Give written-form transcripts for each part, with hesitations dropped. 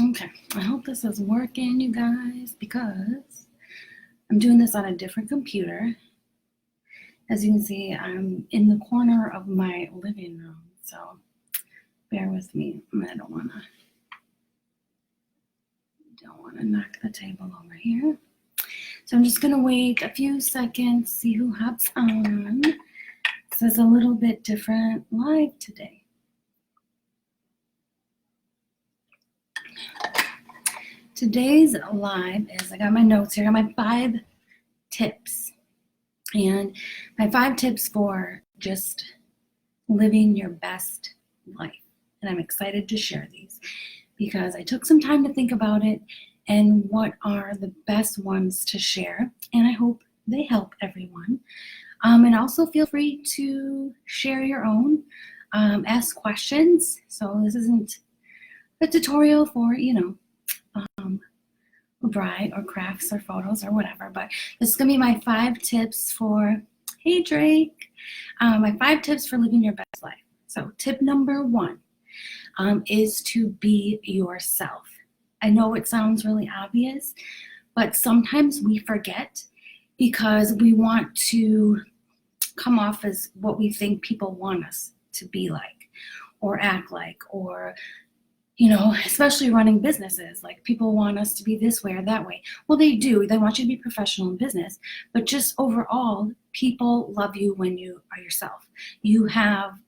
Okay, I hope this is working, you guys, because I'm doing this on a different computer. As you can see, I'm in the corner of my living room, so bear with me. I don't want to knock the table over here. So I'm just going to wait a few seconds, see who hops on. This is a little bit different live today. Today's live is, I got my notes here, I got my 5 tips. And my 5 tips for just living your best life. And I'm excited to share these because I took some time to think about it and what are the best ones to share. And I hope they help everyone. And also feel free to share your own, ask questions. So this isn't a tutorial for, bride or crafts or photos or whatever, but this is gonna be my 5 tips for, hey Drake, my 5 tips for living your best life. So tip number 1 is to be yourself. I know it sounds really obvious, but sometimes we forget because we want to come off as what we think people want us to be like or act like, or especially running businesses, like people want us to be this way or that way. Well, they do. They want you to be professional in business, but just overall, people love you when you are yourself. You have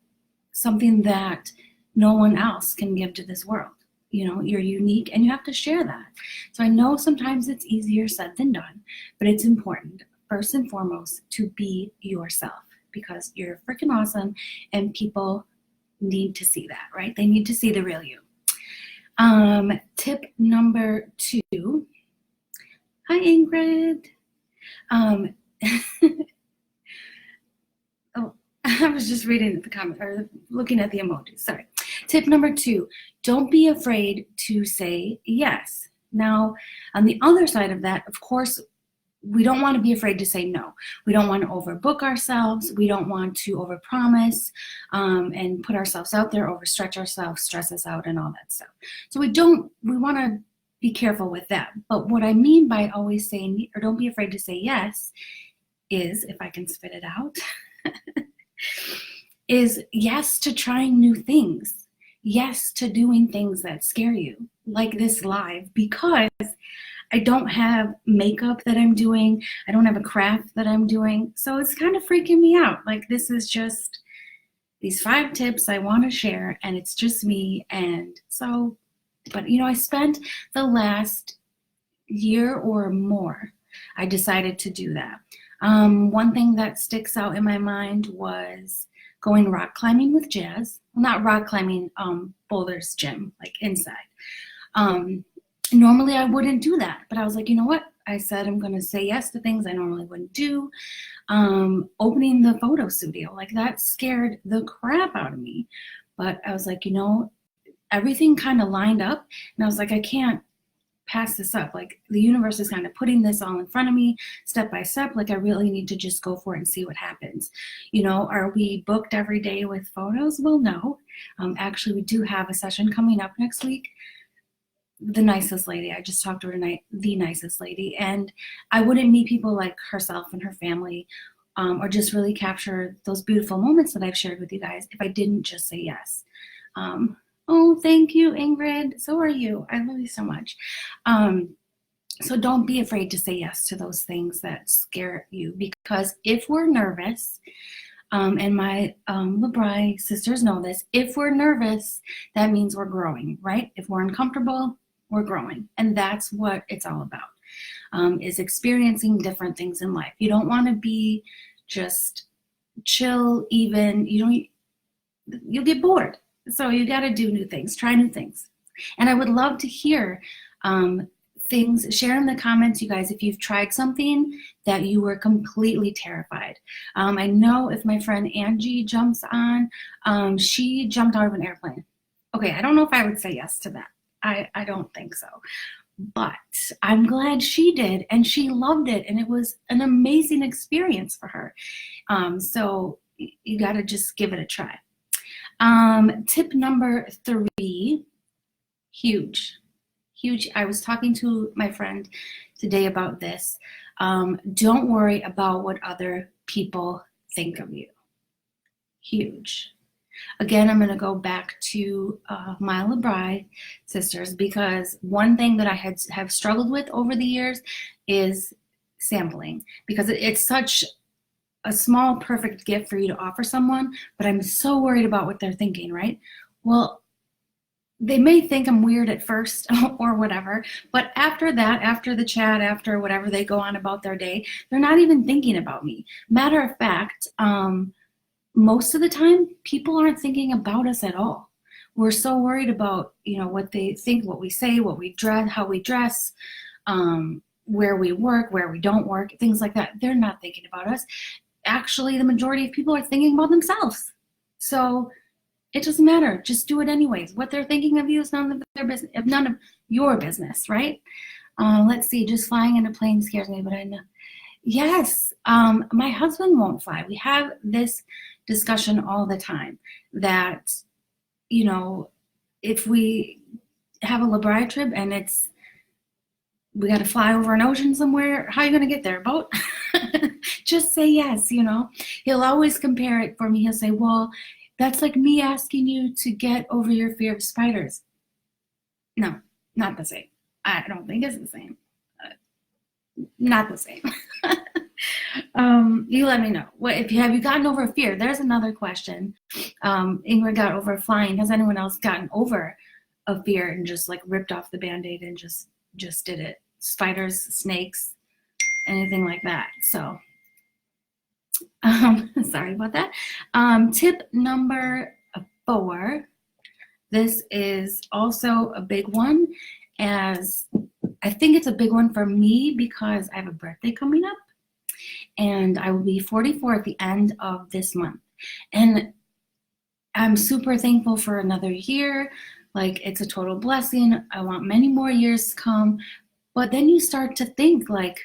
something that no one else can give to this world. You're unique and you have to share that. So I know sometimes it's easier said than done, but it's important, first and foremost, to be yourself because you're freaking awesome and people need to see that, right? They need to see the real you. Tip number 2. Hi, Ingrid. Oh, I was just reading the comment or looking at the emojis. Sorry. Tip number 2, don't be afraid to say yes. Now, on the other side of that, of course, we don't want to be afraid to say no. We don't want to overbook ourselves. We don't want to overpromise and put ourselves out there, overstretch ourselves, stress us out, and all that stuff. So we want to be careful with that. But what I mean by always saying, or don't be afraid to say yes, is, if I can spit it out, is yes to trying new things. Yes to doing things that scare you, like this live, because I don't have makeup that I'm doing. I don't have a craft that I'm doing. So it's kind of freaking me out. Like, this is just these 5 tips I want to share, and it's just me. And so, but I spent the last year or more, I decided to do that. One thing that sticks out in my mind was going rock climbing with Jazz. Well, not rock climbing, Boulder's gym, like inside. Normally I wouldn't do that, but I was like, you know what? I said I'm going to say yes to things I normally wouldn't do. Opening the photo studio, like that scared the crap out of me. But I was like, everything kind of lined up, and I was like, I can't pass this up. Like, the universe is kind of putting this all in front of me step by step. Like, I really need to just go for it and see what happens. Are we booked every day with photos? Well, no. Actually, we do have a session coming up next week. The nicest lady, I just talked to her tonight, the nicest lady, and I wouldn't meet people like herself and her family or just really capture those beautiful moments that I've shared with you guys if I didn't just say yes. Oh, thank you, Ingrid. So are you. I love you so much. So don't be afraid to say yes to those things that scare you, because if we're nervous, and my LeBri sisters know this, if we're nervous, that means we're growing, right? If we're uncomfortable, we're growing. And that's what it's all about, is experiencing different things in life. You don't want to be just chill, even, you'll get bored. So you got to do new things, try new things. And I would love to hear things, share in the comments, you guys, if you've tried something that you were completely terrified. I know if my friend Angie jumps on, she jumped out of an airplane. Okay, I don't know if I would say yes to that. I don't think so. But I'm glad she did, and she loved it, and it was an amazing experience for her. So you got to just give it a try. Tip number 3, huge, huge. I was talking to my friend today about this. Don't worry about what other people think of you. Huge. Again, I'm going to go back to my LeBri sisters, because one thing that I have struggled with over the years is sampling, because it's such a small, perfect gift for you to offer someone, but I'm so worried about what they're thinking, right? Well, they may think I'm weird at first or whatever, but after that, after the chat, after whatever they go on about their day, they're not even thinking about me. Matter of fact, most of the time, people aren't thinking about us at all. We're so worried about, what they think, what we say, what we dress, how we dress, where we work, where we don't work, things like that. They're not thinking about us. Actually, the majority of people are thinking about themselves. So it doesn't matter. Just do it anyways. What they're thinking of you is none of their business, none of your business, right? Let's see. Just flying in a plane scares me, but I know. Yes, my husband won't fly. We have this discussion all the time that, if we have a LeBri trip and we got to fly over an ocean somewhere, how are you going to get there? Boat? Just say yes, He'll always compare it for me. He'll say, well, that's like me asking you to get over your fear of spiders. No, not the same. I don't think it's the same. Not the same. You let me know. Have you gotten over a fear? There's another question. Ingrid got over flying. Has anyone else gotten over a fear and just like ripped off the Band-Aid and just did it? Spiders, snakes, anything like that. So sorry about that. Tip number 4. This is also a big one, as I think it's a big one for me because I have a birthday coming up, and I will be 44 at the end of this month. And I'm super thankful for another year. Like, it's a total blessing. I want many more years to come. But then you start to think, like,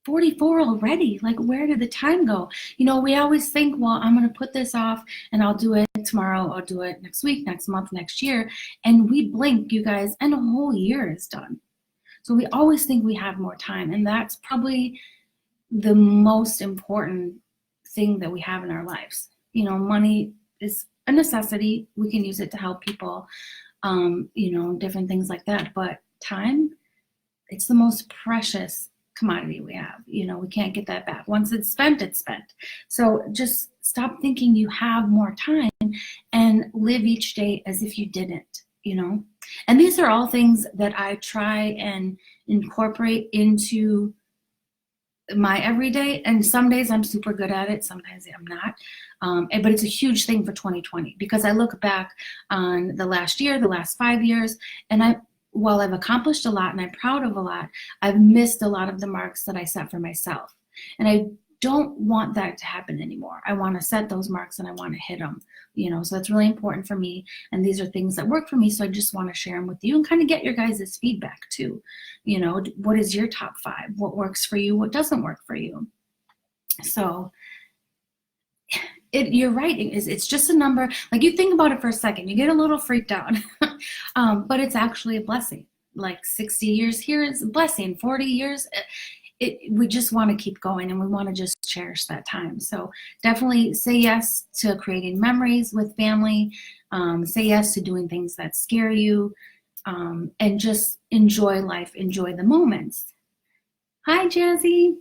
44 already, like, where did the time go? We always think, well, I'm going to put this off and I'll do it tomorrow. I'll do it next week, next month, next year. And we blink, you guys, and a whole year is done. So we always think we have more time. And that's probably the most important thing that we have in our lives. Money is a necessity. We can use it to help people, different things like that. But time, it's the most precious commodity we have. We can't get that back. Once it's spent, it's spent. So just stop thinking you have more time and live each day as if you didn't, And these are all things that I try and incorporate into my everyday, and some days I'm super good at it, sometimes I'm not, but it's a huge thing for 2020, because I look back on the last year, the last 5 years, and while I've accomplished a lot and I'm proud of a lot, I've missed a lot of the marks that I set for myself, and I don't want that to happen anymore. I want to set those marks and I want to hit them, so that's really important for me, and these are things that work for me, so I just want to share them with you and kind of get your guys' feedback too. What is your top 5? What works for you? What doesn't work for you? So you're right, it's just a number. Like, you think about it for a second, you get a little freaked out, but it's actually a blessing. Like, 60 years here is a blessing, 40 years, we just want to keep going, and we want to just cherish that time. So definitely say yes to creating memories with family, say yes to doing things that scare you, and just enjoy life, enjoy the moments. Hi, Jazzy.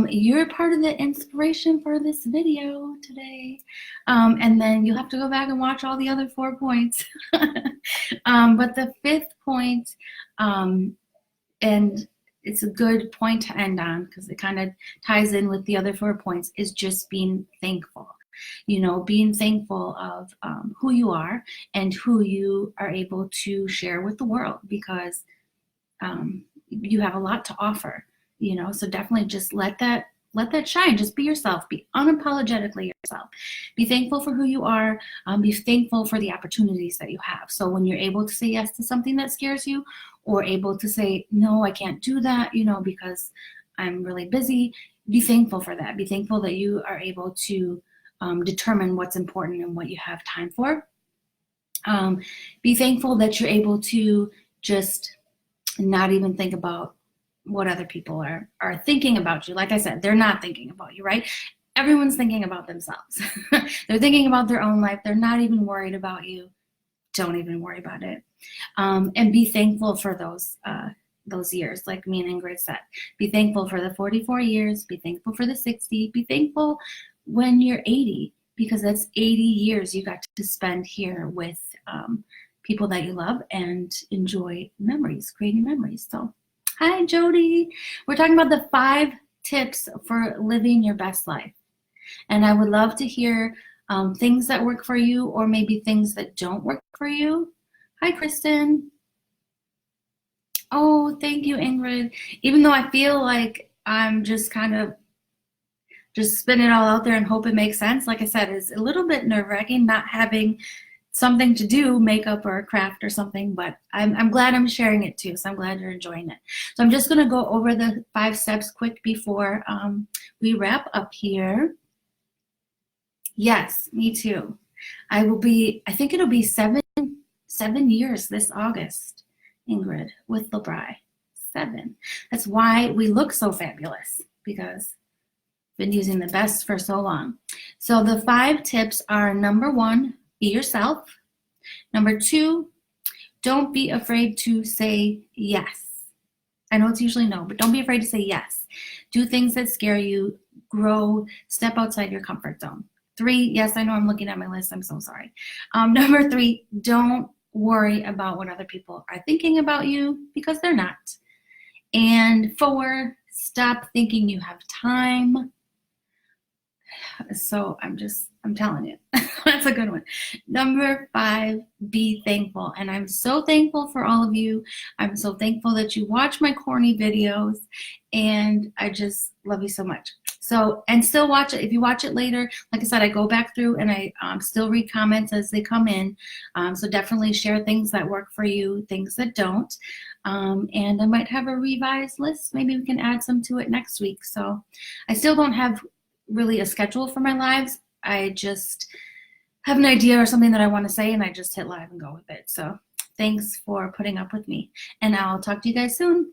You're part of the inspiration for this video today. And then you'll have to go back and watch all the other 4 points. But the 5th point, and it's a good point to end on because it kind of ties in with the other 4 points, is just being thankful. Being thankful of who you are and who you are able to share with the world, because you have a lot to offer. So definitely just let that shine. Just be yourself. Be unapologetically yourself. Be thankful for who you are. Be thankful for the opportunities that you have. So when you're able to say yes to something that scares you, or able to say, no, I can't do that, because I'm really busy, be thankful for that. Be thankful that you are able to determine what's important and what you have time for. Be thankful that you're able to just not even think about what other people are thinking about you. Like I said, they're not thinking about you, right? Everyone's thinking about themselves. They're thinking about their own life. They're not even worried about you. Don't even worry about it. And be thankful for those years, like me and Ingrid said. Be thankful for the 44 years. Be thankful for the 60. Be thankful when you're 80, because that's 80 years you got to spend here with people that you love and enjoy memories, creating memories. So, hi, Jody. We're talking about the 5 tips for living your best life. And I would love to hear things that work for you, or maybe things that don't work for you. Hi, Kristen. Oh, thank you, Ingrid. Even though I feel like I'm just kind of just spin it all out there and hope it makes sense, like I said, it's a little bit nerve-wracking not having something to do, makeup or a craft or something, but I'm glad I'm sharing it too, so I'm glad you're enjoying it. So I'm just going to go over the 5 steps quick before we wrap up here. Yes, me too. I think it'll be seven years this August, Ingrid, with LeBri. 7. That's why we look so fabulous, because I've been using the best for so long. So the 5 tips are: number 1, be yourself. Number 2, don't be afraid to say yes. I know it's usually no, but don't be afraid to say yes. Do things that scare you. Grow. Step outside your comfort zone. 3, yes, I know I'm looking at my list. I'm so sorry. Number 3, don't worry about what other people are thinking about you, because they're not. And 4, stop thinking you have time. So I'm telling you, that's a good one. Number 5, be thankful. And I'm so thankful for all of you. I'm so thankful that you watch my corny videos, and I just love you so much. So, and still watch it. If you watch it later, like I said, I go back through and I still read comments as they come in. So definitely share things that work for you, things that don't. And I might have a revised list. Maybe we can add some to it next week. So I still don't have really a schedule for my lives. I just have an idea or something that I want to say, and I just hit live and go with it. So thanks for putting up with me, and I'll talk to you guys soon.